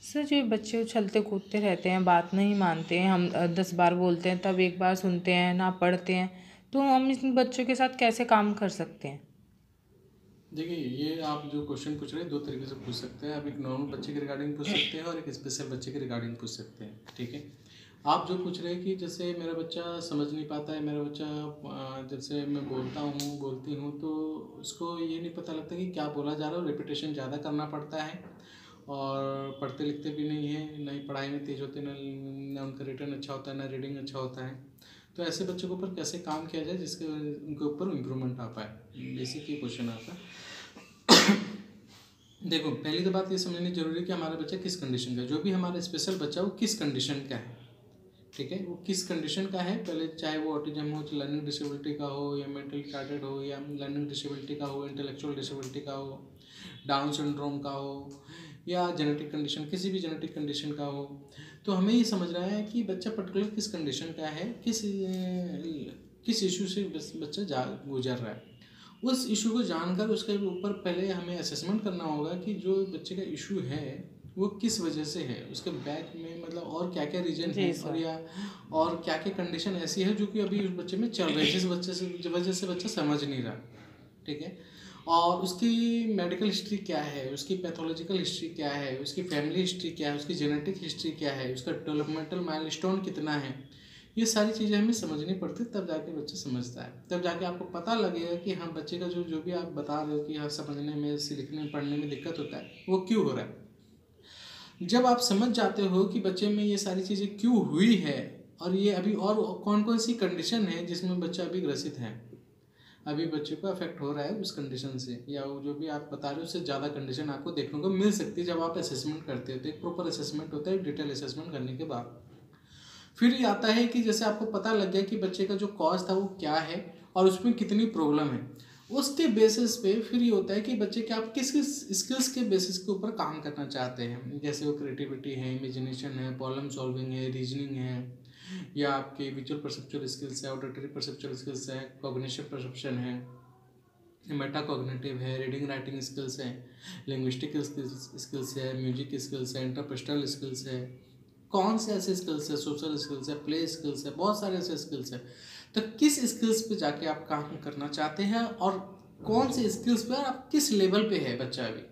Sir जो बच्चे उछलते कूदते रहते हैं, बात नहीं मानते हैं, हम 10 बार बोलते हैं तब एक बार सुनते हैं, ना पढ़ते हैं, तो हम इन बच्चों के साथ कैसे काम कर सकते हैं? देखिए, ये आप जो क्वेश्चन पूछ रहे हैं 2 तरीके से पूछ सकते हैं। आप एक नॉर्मल बच्चे के रिगार्डिंग पूछ सकते हैं और एक स्पेशल बच्चे के रिगार्डिंग पूछ सकते हैं, ठीक है? आप जो पूछ रहे हैं कि जैसे मेरा बच्चा समझ नहीं पाता है, मेरा बच्चा जैसे मैं बोलता हूँ, बोलती हूँ, तो उसको ये नहीं पता लगता कि क्या बोला जा रहा है, और रिपीटेशन ज़्यादा करना पड़ता है और पढ़ते लिखते भी नहीं हैं, ना ही पढ़ाई में तेज़ होते, ना उनका रिटन अच्छा होता है, ना रीडिंग अच्छा होता है। तो ऐसे बच्चों के ऊपर कैसे काम किया जाए जिसके उनके ऊपर इम्प्रूवमेंट आ पाए, बेसिक ये क्वेश्चन आता है। देखो, पहली तो बात ये समझनी जरूरी है कि हमारा बच्चा किस कंडीशन का है। जो भी हमारा स्पेशल बच्चा वो किस कंडीशन का है, ठीक है? वो किस कंडीशन का है, पहले चाहे वो ऑटिज्म हो, लर्निंग डिसेबिलिटी का हो, या मेंटल रिटार्डेड हो, या लर्निंग डिसेबिलिटी का हो, इंटेलेक्चुअल डिसेबिलिटी का हो, डाउन सिंड्रोम का हो, या जेनेटिक कंडीशन, किसी भी जेनेटिक कंडीशन का हो। तो हमें ये समझना है कि बच्चा पर्टिकुलर किस कंडीशन का है, किस इशू से बच्चा गुजर रहा है। उस इशू को जानकर उसके ऊपर पहले हमें असेसमेंट करना होगा कि जो बच्चे का इशू है वो किस वजह से है, उसके बैक में मतलब और क्या क्या रीजन है, और क्या क्या कंडीशन ऐसी है जो कि अभी उस बच्चे में चल रही है, जिस वजह से बच्चा समझ नहीं रहा, ठीक है? और उसकी मेडिकल हिस्ट्री क्या है, उसकी पैथोलॉजिकल हिस्ट्री क्या है, उसकी फैमिली हिस्ट्री क्या है, उसकी जेनेटिक हिस्ट्री क्या है, उसका डेवलपमेंटल माइलस्टोन कितना है। ये सारी चीज़ें हमें समझनी पड़ती है, तब जाके बच्चा समझता है, तब जाके आपको पता लगेगा कि हाँ, बच्चे का जो जो भी आप बता रहे हो कि हाँ समझने में, लिखने पढ़ने में दिक्कत होता है, वो क्यों हो रहा है। जब आप समझ जाते हो कि बच्चे में ये सारी चीज़ें क्यों हुई है, और ये अभी और कौन कौन सी कंडीशन है जिसमें बच्चा अभी ग्रसित है, अभी बच्चे को अफेक्ट हो रहा है उस कंडीशन से, या वो जो भी आप बता रहे हो उससे ज़्यादा कंडीशन आपको देखने को मिल सकती है जब आप असेसमेंट करते हो। तो एक प्रॉपर असेसमेंट होता है डिटेल असेसमेंट करने के बाद। फिर ये आता है कि जैसे आपको पता लग गया कि बच्चे का जो कॉज था वो क्या है और उसमें कितनी प्रॉब्लम है, उसके बेसिस पे फिर ये होता है कि बच्चे के आप किस किस स्किल्स के बेसिस के ऊपर काम करना चाहते हैं। जैसे वो क्रिएटिविटी है, इमेजिनेशन है, प्रॉब्लम सॉल्विंग है, रीजनिंग है, या आपके विजुअल परसेप्चुअल स्किल्स है, ऑडिटरी परसेप्चुअल स्किल्स है, कॉग्निशन परसेप्शन है, मेटा कॉग्निटिव है, रीडिंग राइटिंग स्किल्स है, लिंग्विस्टिक स्किल्स है, म्यूजिक स्किल्स है, इंटरपर्सनल स्किल्स है, कौन से ऐसे स्किल्स है, सोशल स्किल्स है, प्ले स्किल्स है, बहुत सारे ऐसे स्किल्स है। तो किस स्किल्स पे जाके आप काम करना चाहते हैं और कौन से स्किल्स पे और आप किस लेवल पे है बच्चा अभी,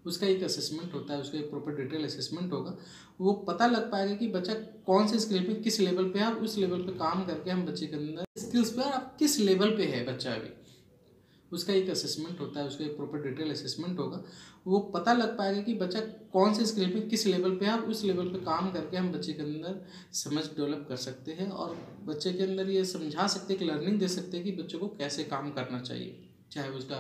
उसका एक असेसमेंट होता है, उसका एक प्रॉपर डिटेल असेसमेंट होगा। वो पता लग पाएगा कि बच्चा कौन से स्किल पे किस लेवल पे है, और उस लेवल पे काम करके हम बच्चे के अंदर स्किल्स पे और आप किस लेवल पे है बच्चा अभी, उसका एक असेसमेंट होता है, उसका एक प्रॉपर डिटेल असेसमेंट होगा। वो पता लग पाएगा कि बच्चा कौन से स्किल पे किस लेवल पे है, और उस लेवल पे काम करके हम बच्चे के अंदर समझ डेवलप कर सकते हैं और बच्चे के अंदर ये समझा सकते हैं, कि लर्निंग दे सकते हैं कि बच्चे को कैसे काम करना चाहिए, चाहे उसका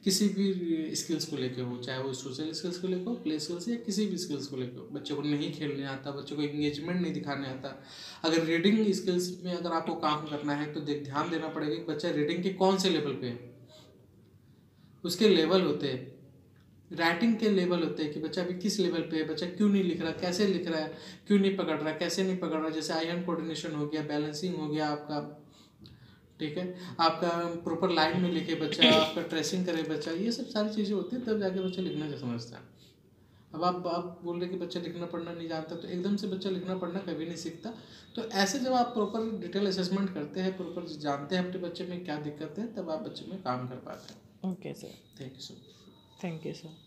किसी भी स्किल्स को लेके हो, चाहे वो सोशल स्किल्स को लेकर हो, प्ले स्किल्स, या किसी भी स्किल्स को लेकर हो। बच्चे को नहीं खेलने आता, बच्चे को इंगेजमेंट नहीं दिखाने आता। अगर रीडिंग स्किल्स में अगर आपको काम करना है तो ध्यान देना पड़ेगा कि बच्चा रीडिंग के कौन से लेवल पे है, उसके लेवल होते हैं, राइटिंग के लेवल होते हैं कि बच्चा अभी किस लेवल पे है, बच्चा क्यों नहीं लिख रहा, कैसे लिख रहा है, क्यों नहीं पकड़ रहा है, कैसे नहीं पकड़ रहा है। जैसे आई हैंड कोऑर्डिनेशन हो गया, बैलेंसिंग हो गया आपका, ठीक है, आपका प्रॉपर लाइन में लिखे बच्चा, आपका ट्रेसिंग करे बच्चा, ये सब सारी चीज़ें होती हैं, तब जाके बच्चा लिखना समझता है। अब आप बोल रहे कि बच्चा लिखना पढ़ना नहीं जानता, तो एकदम से बच्चा लिखना पढ़ना कभी नहीं सीखता। तो ऐसे जब आप प्रॉपर डिटेल असेसमेंट करते हैं, प्रॉपर जानते हैं अपने बच्चे में क्या दिक्कत है, तब आप बच्चे में काम कर पाते हैं। Okay sir. Thank you so much. Thank you sir.